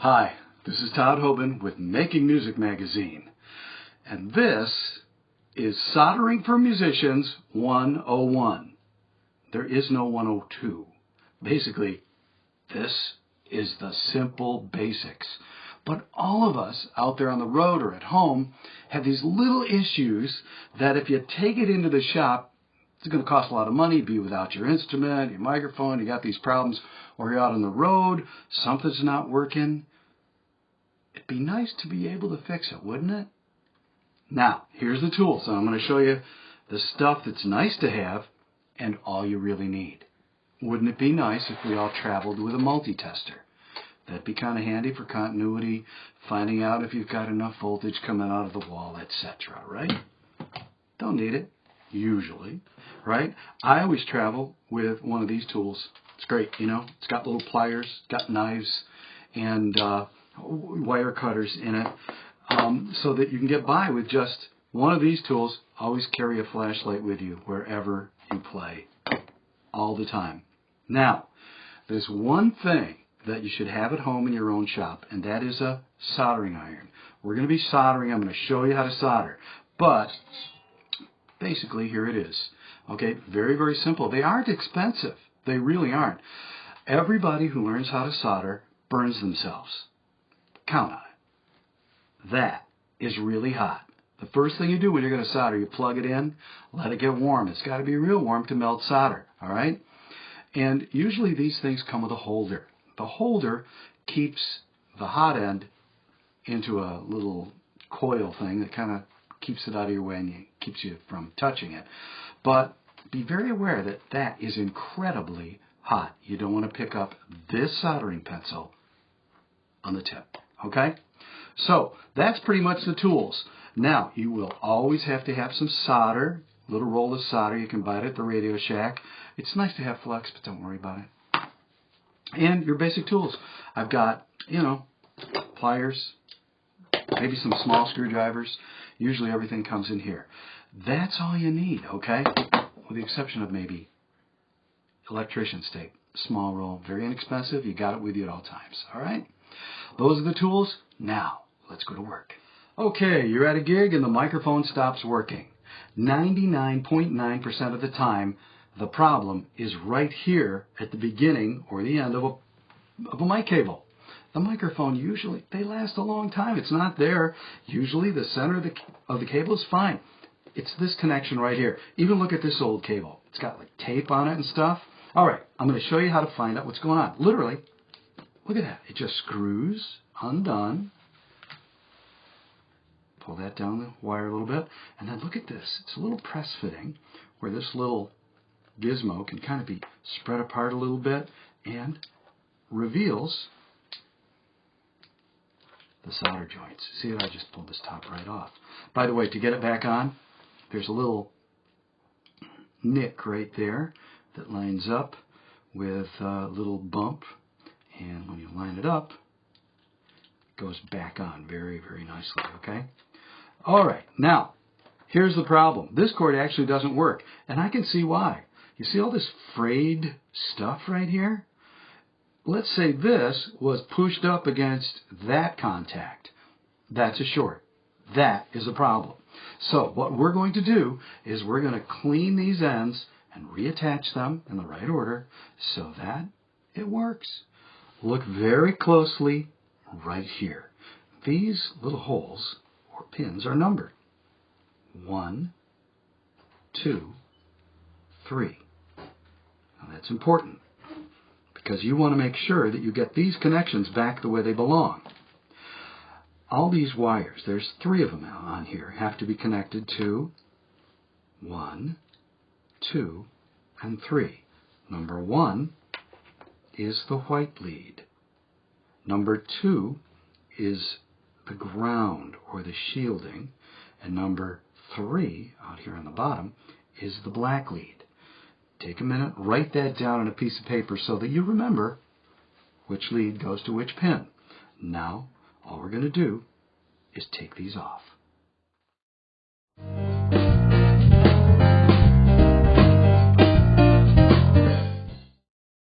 Hi, this is Todd Hoban with Making Music Magazine, and this is Soldering for Musicians 101. There is no 102. Basically, this is the simple basics. But all of us out there on the road or at home have these little issues that if you take it into the shop, it's going to cost a lot of money, be without your instrument, your microphone, you got these problems, or you're out on the road, something's not working. It'd be nice to be able to fix it, wouldn't it? Now, here's the tool. So I'm going to show you the stuff that's nice to have and all you really need. Wouldn't it be nice if we all traveled with a multi-tester? That'd be kind of handy for continuity, finding out if you've got enough voltage coming out of the wall, etc., right? Don't need it, usually, right? I always travel with one of these tools. It's great, you know. It's got little pliers, got knives, and wire cutters in it, so that you can get by with just one of these tools. Always carry a flashlight with you wherever you play, all the time. Now, there's one thing that you should have at home in your own shop, and that is a soldering iron. We're going to be soldering. I'm going to show you how to solder, but basically here it is. Okay, very, very simple. They aren't expensive. They really aren't. Everybody who learns how to solder burns themselves. Count on it. That is really hot. The first thing you do when you're going to solder, you plug it in, let it get warm. It's got to be real warm to melt solder, all right? And usually these things come with a holder. The holder keeps the hot end into a little coil thing that kind of keeps it out of your way and keeps you from touching it. But be very aware that that is incredibly hot. You don't want to pick up this soldering pencil on the tip, okay? So that's pretty much the tools. Now, you will always have to have some solder, a little roll of solder. You can buy it at the Radio Shack. It's nice to have flux, but don't worry about it. And your basic tools. I've got, pliers, maybe some small screwdrivers. Usually everything comes in here. That's all you need, okay? With the exception of maybe electrician's tape. Small roll, very inexpensive. You got it with you at all times, all right? Those are the tools. Now, let's go to work. Okay, you're at a gig and the microphone stops working. 99.9% of the time, the problem is right here at the beginning or the end of a mic cable. The microphone usually, they last a long time. It's not there. Usually the center of the cable is fine. It's this connection right here. Even look at this old cable. It's got like tape on it and stuff. All right, I'm going to show you how to find out what's going on. Literally, look at that. It just screws undone. Pull that down the wire a little bit. And then look at this. It's a little press fitting where this little gizmo can kind of be spread apart a little bit and reveals the solder joints. See that I just pulled this top right off. By the way, to get it back on, there's a little nick right there that lines up with a little bump, and when you line it up, it goes back on very, very nicely, okay? All right, now, here's the problem. This cord actually doesn't work, and I can see why. You see all this frayed stuff right here? Let's say this was pushed up against that contact. That's a short. That is a problem. So what we're going to do is we're going to clean these ends and reattach them in the right order so that it works. Look very closely right here. These little holes or pins are numbered. 1, 2, 3. Now that's important because you want to make sure that you get these connections back the way they belong. All these wires, there's 3 of them on here, have to be connected to 1, 2, and 3. Number 1 is the white lead. Number 2 is the ground or the shielding. And number 3, out here on the bottom, is the black lead. Take a minute, write that down on a piece of paper so that you remember which lead goes to which pin. Now, all we're going to do is take these off.